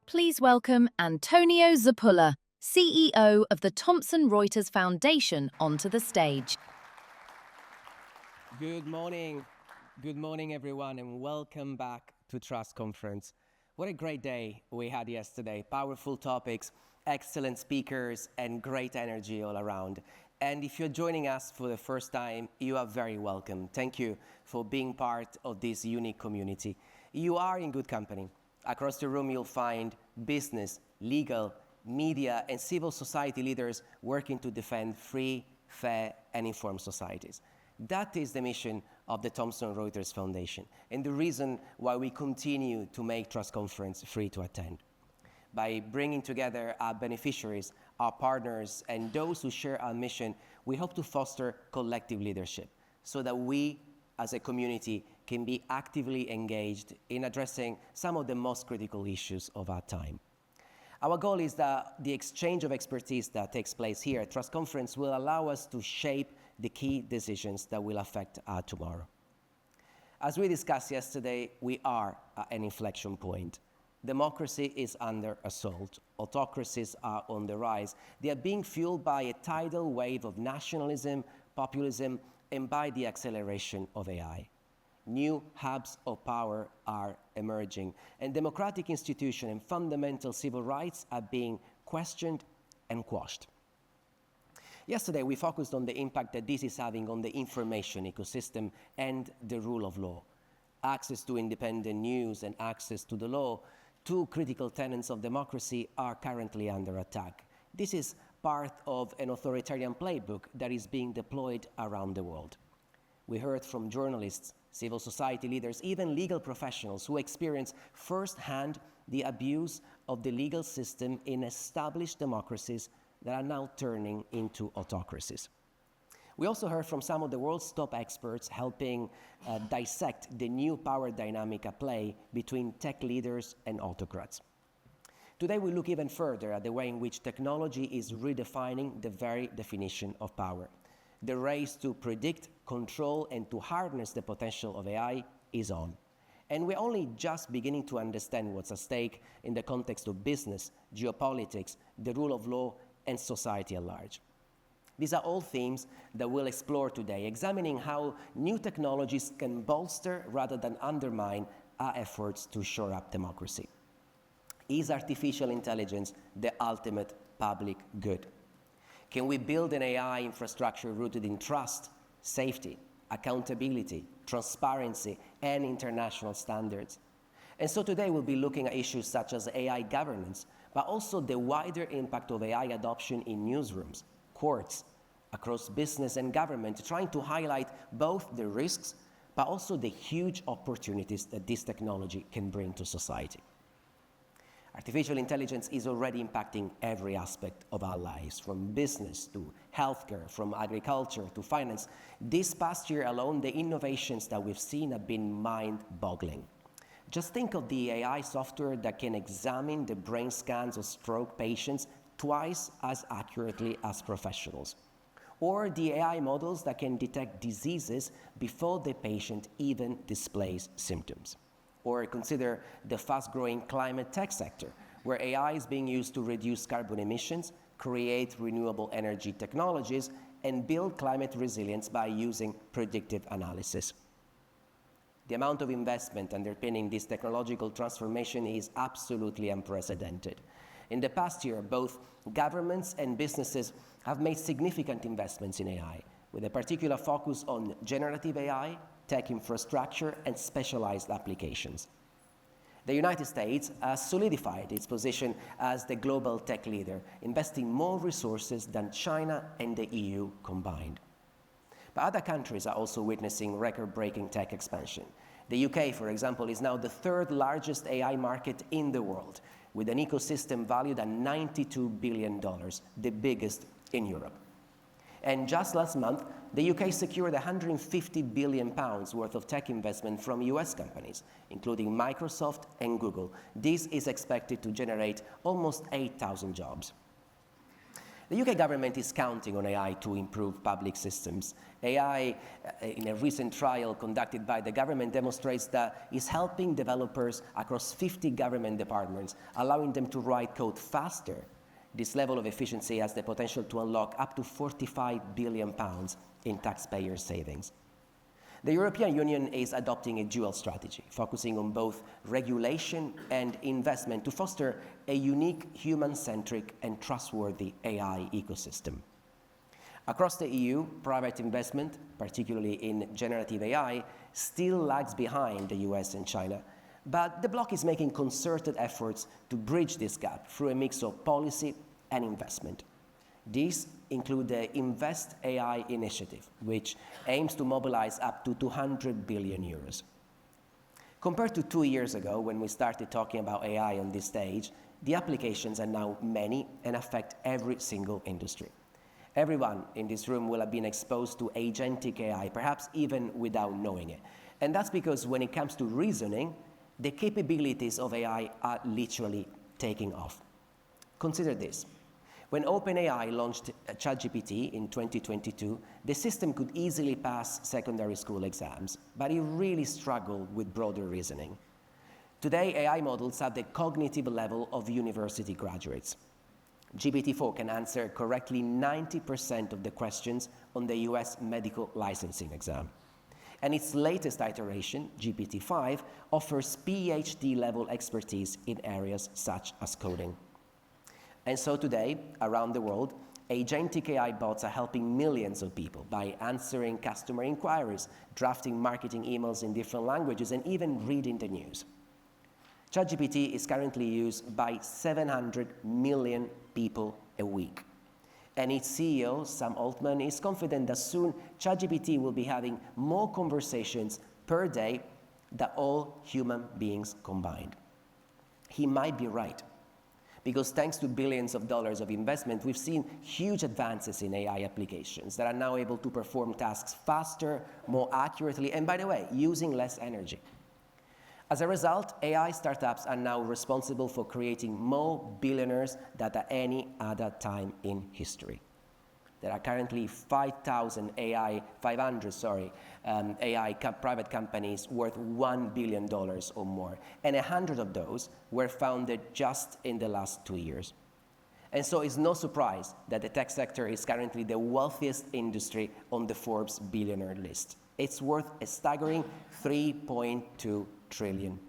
Please welcome Antonio Zappulla, CEO of the Thomson Reuters Foundation, onto the stage. Good morning, everyone, and welcome back to Trust Conference. What a great day we had yesterday. Powerful topics, excellent speakers, and great energy all around. And if you're joining us for the first time, you are very welcome. Thank you for being part of this unique community. You are in good company. Across the room, you'll find business, legal, media, and civil society leaders working to defend free, fair, and informed societies. That is the mission of the Thomson Reuters Foundation, and the reason why we continue to make Trust Conference free to attend. By bringing together our beneficiaries, our partners, and those who share our mission, we hope to foster collective leadership so that we, as a community, can be actively engaged in addressing some of the most critical issues of our time. Our goal is that the exchange of expertise that takes place here at Trust Conference will allow us to shape the key decisions that will affect our tomorrow. As we discussed yesterday, we are at an inflection point. Democracy is under assault. Autocracies are on the rise. They are being fueled by a tidal wave of nationalism, populism, and by the acceleration of AI. New hubs of power are emerging, and democratic institutions and fundamental civil rights are being questioned and quashed. Yesterday, we focused on the impact that this is having on the information ecosystem and the rule of law. Access to independent news and access to the law, two critical tenets of democracy, are currently under attack. This is part of an authoritarian playbook that is being deployed around the world. We heard from journalists, civil society leaders, even legal professionals who experience firsthand the abuse of the legal system in established democracies that are now turning into autocracies. We also heard from some of the world's top experts helping dissect the new power dynamic at play between tech leaders and autocrats. Today, we look even further at the way in which technology is redefining the very definition of power. The race to predict, control, and to harness the potential of AI is on. And we're only just beginning to understand what's at stake in the context of business, geopolitics, the rule of law, and society at large. These are all themes that we'll explore today, examining how new technologies can bolster rather than undermine our efforts to shore up democracy. Is artificial intelligence the ultimate public good? Can we build an AI infrastructure rooted in trust, safety, accountability, transparency, and international standards? And so today we'll be looking at issues such as AI governance, but also the wider impact of AI adoption in newsrooms, courts, across business and government, trying to highlight both the risks, but also the huge opportunities that this technology can bring to society. Artificial intelligence is already impacting every aspect of our lives, from business to healthcare, from agriculture to finance. This past year alone, the innovations that we've seen have been mind-boggling. Just think of the AI software that can examine the brain scans of stroke patients twice as accurately as professionals, or the AI models that can detect diseases before the patient even displays symptoms. Or consider the fast-growing climate tech sector, where AI is being used to reduce carbon emissions, create renewable energy technologies, and build climate resilience by using predictive analysis. The amount of investment underpinning this technological transformation is absolutely unprecedented. In the past year, both governments and businesses have made significant investments in AI, with a particular focus on generative AI, tech infrastructure, and specialized applications. The United States has solidified its position as the global tech leader, investing more resources than China and the EU combined. But other countries are also witnessing record-breaking tech expansion. The UK, for example, is now the third largest AI market in the world, with an ecosystem valued at $92 billion, the biggest in Europe. And just last month, the UK secured £150 billion worth of tech investment from US companies, including Microsoft and Google. This is expected to generate almost 8,000 jobs. The UK government is counting on AI to improve public systems. AI, in a recent trial conducted by the government, demonstrates that it's helping developers across 50 government departments, allowing them to write code faster. This level of efficiency has the potential to unlock up to £45 billion in taxpayer savings. The European Union is adopting a dual strategy, focusing on both regulation and investment to foster a unique, human-centric and trustworthy AI ecosystem. Across the EU, private investment, particularly in generative AI, still lags behind the US and China, but the bloc is making concerted efforts to bridge this gap through a mix of policy and investment. These include the Invest AI initiative, which aims to mobilize up to 200 billion euros. Compared to 2 years ago, when we started talking about AI on this stage, the applications are now many and affect every single industry. Everyone in this room will have been exposed to agentic AI, perhaps even without knowing it. And that's because when it comes to reasoning, the capabilities of AI are literally taking off. Consider this. When OpenAI launched ChatGPT in 2022, the system could easily pass secondary school exams, but it really struggled with broader reasoning. Today, AI models have the cognitive level of university graduates. GPT-4 can answer correctly 90% of the questions on the US medical licensing exam. And its latest iteration, GPT-5, offers PhD-level expertise in areas such as coding. And so today, around the world, agentic AI bots are helping millions of people by answering customer inquiries, drafting marketing emails in different languages, and even reading the news. ChatGPT is currently used by 700 million people a week. And its CEO, Sam Altman, is confident that soon ChatGPT will be having more conversations per day than all human beings combined. He might be right, because thanks to billions of dollars of investment, we've seen huge advances in AI applications that are now able to perform tasks faster, more accurately, and by the way, using less energy. As a result, AI startups are now responsible for creating more billionaires than at any other time in history. There are currently 500 AI private companies worth $1 billion or more, and 100 of those were founded just in the last 2 years. And so it's no surprise that the tech sector is currently the wealthiest industry on the Forbes billionaire list. It's worth a staggering $3.2 trillion.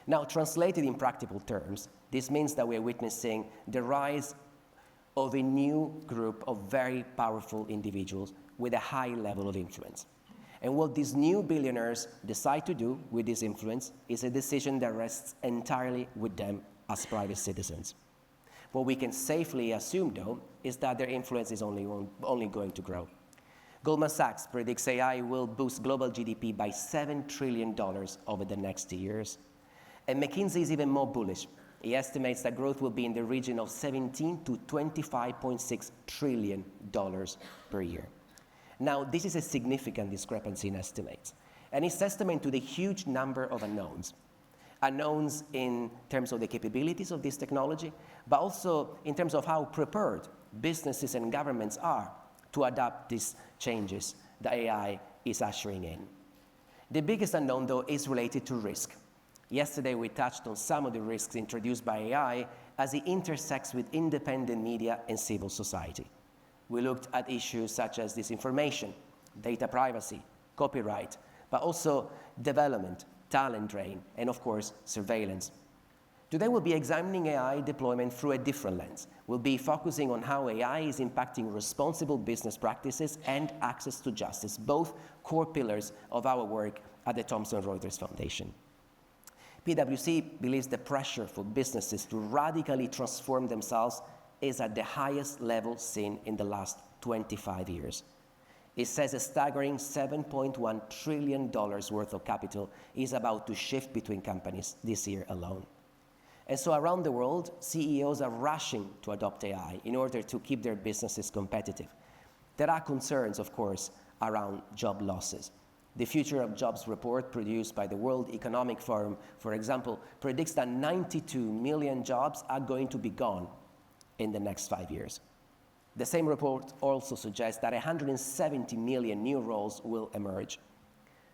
Now, translated in practical terms, this means that we're witnessing the rise of a new group of very powerful individuals with a high level of influence. And what these new billionaires decide to do with this influence is a decision that rests entirely with them as private citizens. What we can safely assume, though, is that their influence is only going to grow. Goldman Sachs predicts AI will boost global GDP by $7 trillion over the next years. And McKinsey is even more bullish. He estimates that growth will be in the region of $17 to $25.6 trillion per year. Now, this is a significant discrepancy in estimates, and it's testament to the huge number of unknowns. Unknowns in terms of the capabilities of this technology, but also in terms of how prepared businesses and governments are to adapt these changes that AI is ushering in. The biggest unknown, though, is related to risk. Yesterday, we touched on some of the risks introduced by AI as it intersects with independent media and civil society. We looked at issues such as disinformation, data privacy, copyright, but also development, talent drain, and of course, surveillance. Today, we'll be examining AI deployment through a different lens. We'll be focusing on how AI is impacting responsible business practices and access to justice, both core pillars of our work at the Thomson Reuters Foundation. PwC believes the pressure for businesses to radically transform themselves is at the highest level seen in the last 25 years. It says a staggering $7.1 trillion worth of capital is about to shift between companies this year alone. And so around the world, CEOs are rushing to adopt AI in order to keep their businesses competitive. There are concerns, of course, around job losses. The Future of Jobs report produced by the World Economic Forum, for example, predicts that 92 million jobs are going to be gone in the next 5 years. The same report also suggests that 170 million new roles will emerge.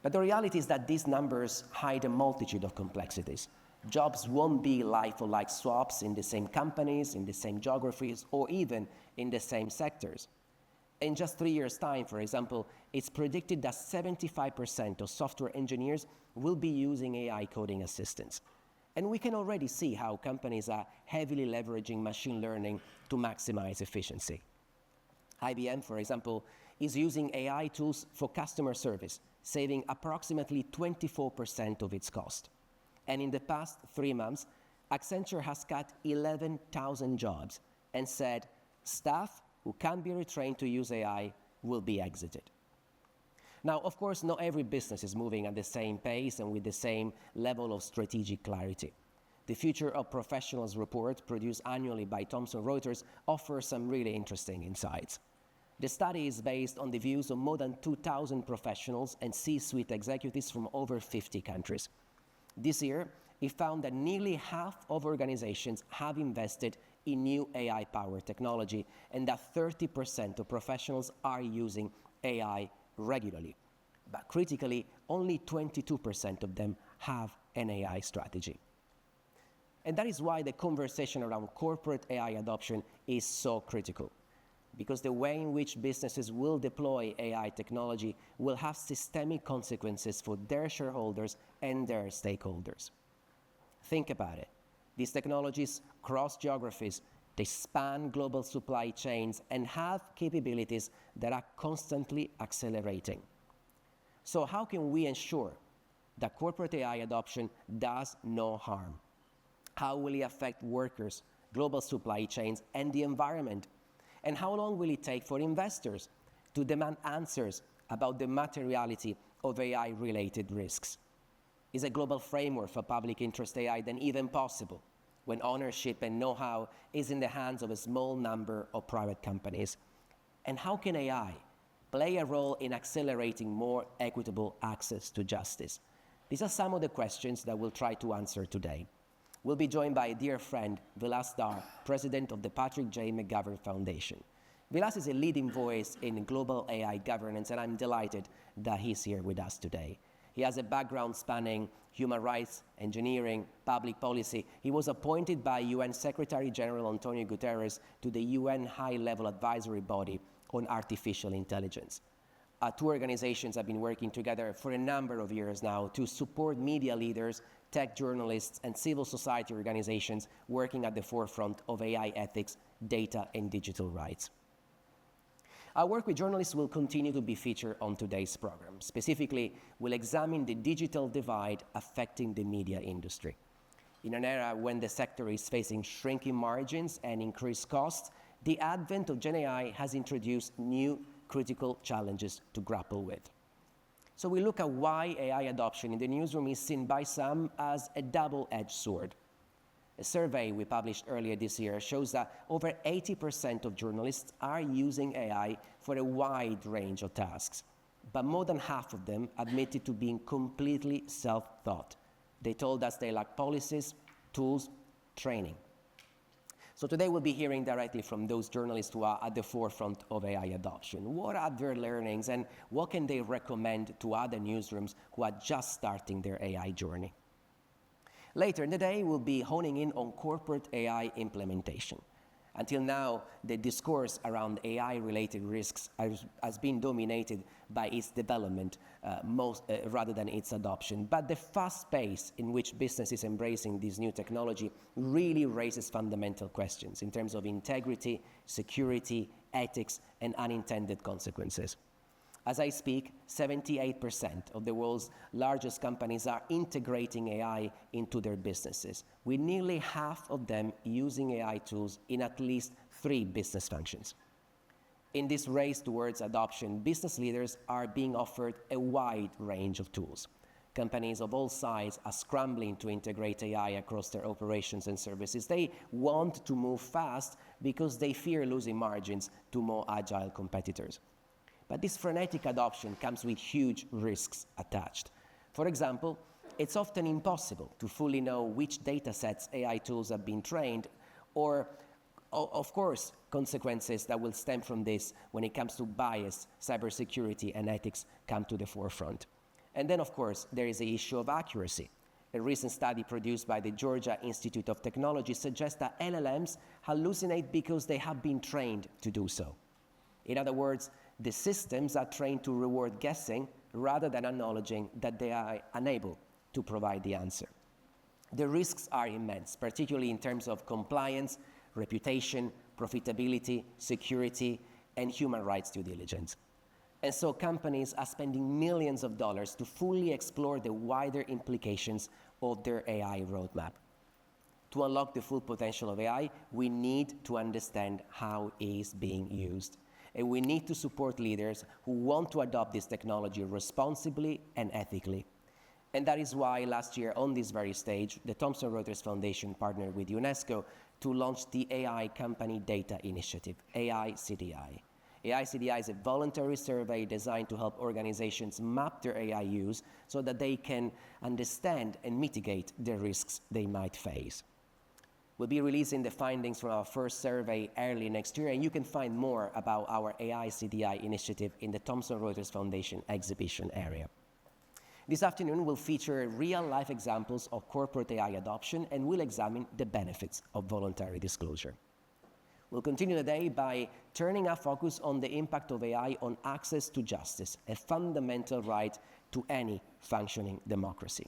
But the reality is that these numbers hide a multitude of complexities. Jobs won't be like-for-like swaps in the same companies, in the same geographies, or even in the same sectors. In just 3 years' time, for example, it's predicted that 75% of software engineers will be using AI coding assistants. And we can already see how companies are heavily leveraging machine learning to maximize efficiency. IBM, for example, is using AI tools for customer service, saving approximately 24% of its cost. And in the past 3 months, Accenture has cut 11,000 jobs and said staff who can't be retrained to use AI will be exited. Now, of course, not every business is moving at the same pace and with the same level of strategic clarity. The Future of Professionals report, produced annually by Thomson Reuters, offers some really interesting insights. The study is based on the views of more than 2,000 professionals and C-suite executives from over 50 countries. This year, it found that nearly half of organizations have invested in new AI-powered technology, and that 30% of professionals are using AI regularly. But critically, only 22% of them have an AI strategy. And that is why the conversation around corporate AI adoption is so critical, because the way in which businesses will deploy AI technology will have systemic consequences for their shareholders and their stakeholders. Think about it. These technologies cross geographies, they span global supply chains and have capabilities that are constantly accelerating. So how can we ensure that corporate AI adoption does no harm? How will it affect workers, global supply chains, and the environment? And how long will it take for investors to demand answers about the materiality of AI-related risks? Is a global framework for public interest AI then even possible when ownership and know-how is in the hands of a small number of private companies? And how can AI play a role in accelerating more equitable access to justice? These are some of the questions that we'll try to answer today. We'll be joined by a dear friend, Vilas Dar, president of the Patrick J. McGovern Foundation. Vilas is a leading voice in global AI governance, and I'm delighted that he's here with us today. He has a background spanning human rights, engineering, public policy. He was appointed by UN Secretary General Antonio Guterres to the UN High-Level Advisory Body on Artificial Intelligence. Two organizations have been working together for a number of years now to support media leaders, tech journalists, and civil society organizations working at the forefront of AI ethics, data, and digital rights. Our work with journalists will continue to be featured on today's program. Specifically, we'll examine the digital divide affecting the media industry. In an era when the sector is facing shrinking margins and increased costs, the advent of Gen AI has introduced new critical challenges to grapple with. So we look at why AI adoption in the newsroom is seen by some as a double-edged sword. A survey we published earlier this year shows that over 80% of journalists are using AI for a wide range of tasks, but more than half of them admitted to being completely self-taught. They told us they lack policies, tools, training. So today we'll be hearing directly from those journalists who are at the forefront of AI adoption. What are their learnings and what can they recommend to other newsrooms who are just starting their AI journey? Later in the day, we'll be honing in on corporate AI implementation. Until now, the discourse around AI-related risks has been dominated by its development rather than its adoption. But the fast pace in which business is embracing this new technology really raises fundamental questions in terms of integrity, security, ethics, and unintended consequences. As I speak, 78% of the world's largest companies are integrating AI into their businesses, with nearly half of them using AI tools in at least 3 business functions. In this race towards adoption, business leaders are being offered a wide range of tools. Companies of all sizes are scrambling to integrate AI across their operations and services. They want to move fast because they fear losing margins to more agile competitors. But this frenetic adoption comes with huge risks attached. For example, it's often impossible to fully know which data sets AI tools have been trained or Of course, consequences that will stem from this when it comes to bias, cybersecurity, and ethics come to the forefront. And then, of course, there is the issue of accuracy. A recent study produced by the Georgia Institute of Technology suggests that LLMs hallucinate because they have been trained to do so. In other words, the systems are trained to reward guessing rather than acknowledging that they are unable to provide the answer. The risks are immense, particularly in terms of compliance, reputation, profitability, security, and human rights due diligence. And so companies are spending millions of dollars to fully explore the wider implications of their AI roadmap. To unlock the full potential of AI, we need to understand how it is being used. And we need to support leaders who want to adopt this technology responsibly and ethically. And that is why last year on this very stage, the Thomson Reuters Foundation partnered with UNESCO to launch the AI Company Data Initiative, AICDI. AICDI is a voluntary survey designed to help organizations map their AI use so that they can understand and mitigate the risks they might face. We'll be releasing the findings from our first survey early next year, and you can find more about our AICDI initiative in the Thomson Reuters Foundation exhibition area. This afternoon, we'll feature real-life examples of corporate AI adoption, and we'll examine the benefits of voluntary disclosure. We'll continue today by turning our focus on the impact of AI on access to justice, a fundamental right to any functioning democracy.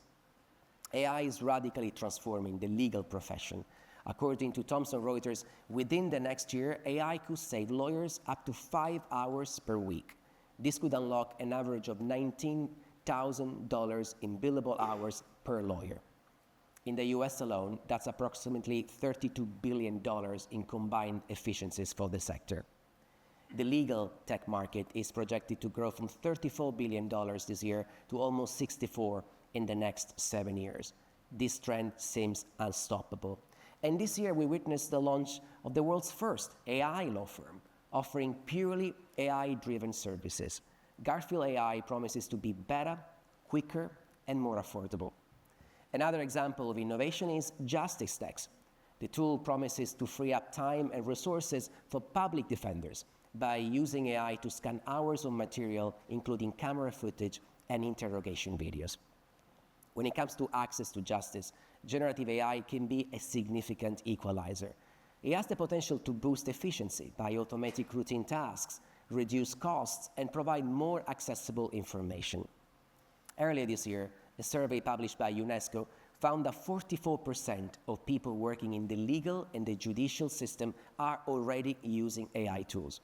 AI is radically transforming the legal profession. According to Thomson Reuters, within the next year, AI could save lawyers up to 5 hours per week. This could unlock an average of $19,000 in billable hours per lawyer. In the US alone, that's approximately $32 billion in combined efficiencies for the sector. The legal tech market is projected to grow from $34 billion this year to almost $64 billion in the next 7 years. This trend seems unstoppable. And this year we witnessed the launch of the world's first AI law firm, offering purely AI-driven services. Garfield AI promises to be better, quicker, and more affordable. Another example of innovation is Justice Text. The tool promises to free up time and resources for public defenders by using AI to scan hours of material, including camera footage and interrogation videos. When it comes to access to justice, generative AI can be a significant equalizer. It has the potential to boost efficiency by automating routine tasks, reduce costs, and provide more accessible information. Earlier this year, a survey published by UNESCO found that 44% of people working in the legal and the judicial system are already using AI tools.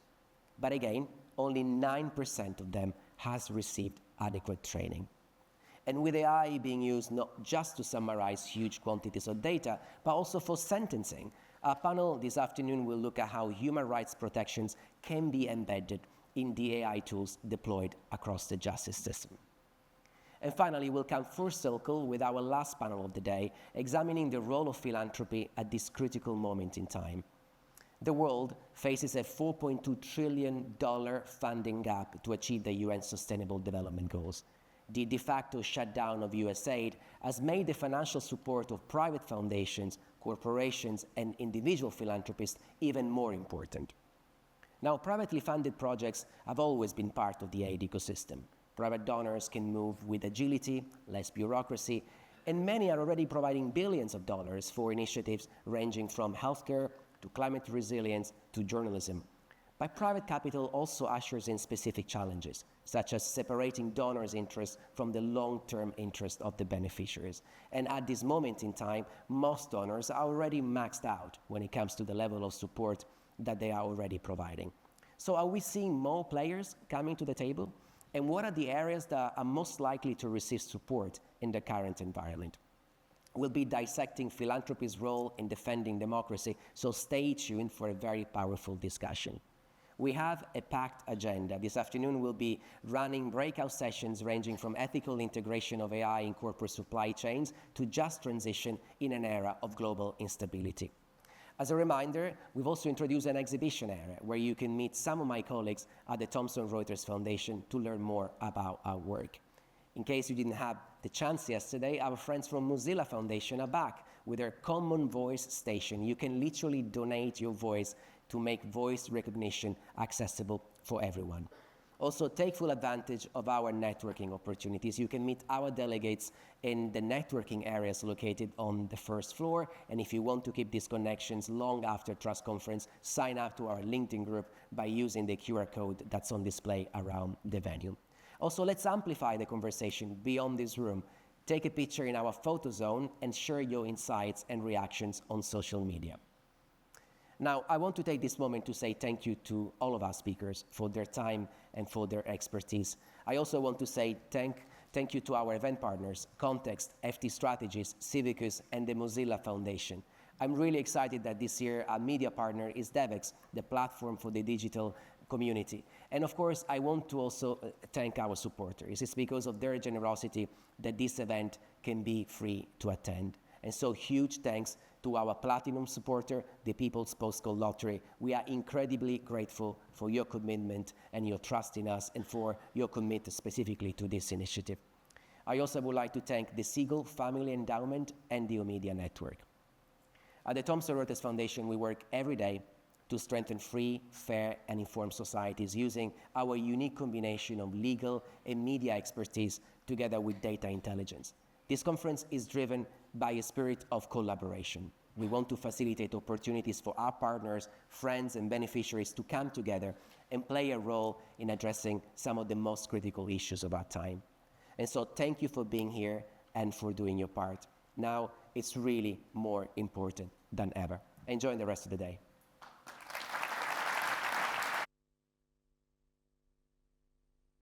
But again, only 9% of them has received adequate training. And with AI being used not just to summarize huge quantities of data, but also for sentencing, our panel this afternoon will look at how human rights protections can be embedded in the AI tools deployed across the justice system. And finally, we'll come full circle with our last panel of the day, examining the role of philanthropy at this critical moment in time. The world faces a $4.2 trillion funding gap to achieve the UN Sustainable Development Goals. The de facto shutdown of USAID has made the financial support of private foundations, corporations, and individual philanthropists even more important. Now, privately funded projects have always been part of the aid ecosystem. Private donors can move with agility, less bureaucracy, and many are already providing billions of dollars for initiatives ranging from healthcare to climate resilience to journalism. But private capital also ushers in specific challenges, such as separating donors' interests from the long-term interest of the beneficiaries. And at this moment in time, most donors are already maxed out when it comes to the level of support that they are already providing. So are we seeing more players coming to the table? And what are the areas that are most likely to receive support in the current environment? We'll be dissecting philanthropy's role in defending democracy, so stay tuned for a very powerful discussion. We have a packed agenda. This afternoon we'll be running breakout sessions ranging from ethical integration of AI in corporate supply chains to just transition in an era of global instability. As a reminder, we've also introduced an exhibition area where you can meet some of my colleagues at the Thomson Reuters Foundation to learn more about our work. In case you didn't have the chance yesterday, our friends from Mozilla Foundation are back with their Common Voice station. You can literally donate your voice to make voice recognition accessible for everyone. Also, take full advantage of our networking opportunities. You can meet our delegates in the networking areas located on the first floor. And if you want to keep these connections long after Trust Conference, sign up to our LinkedIn group by using the QR code that's on display around the venue. Also, let's amplify the conversation beyond this room. Take a picture in our photo zone and share your insights and reactions on social media. Now, I want to take this moment to say thank you to all of our speakers for their time and for their expertise. I also want to say thank you to our event partners, Context, FT Strategies, Civicus, and the Mozilla Foundation. I'm really excited that this year our media partner is Devex, the platform for the digital community. And of course, I want to also thank our supporters. It's because of their generosity that this event can be free to attend. And so huge thanks to our platinum supporter, the People's Postcode Lottery. We are incredibly grateful for your commitment and your trust in us and for your commitment specifically to this initiative. I also would like to thank the Siegel Family Endowment and the Omedia Network. At the Thomson Reuters Foundation, we work every day to strengthen free, fair, and informed societies using our unique combination of legal and media expertise together with data intelligence. This conference is driven by a spirit of collaboration. We want to facilitate opportunities for our partners, friends, and beneficiaries to come together and play a role in addressing some of the most critical issues of our time. And so thank you for being here and for doing your part. Now, it's really more important than ever. Enjoy the rest of the day.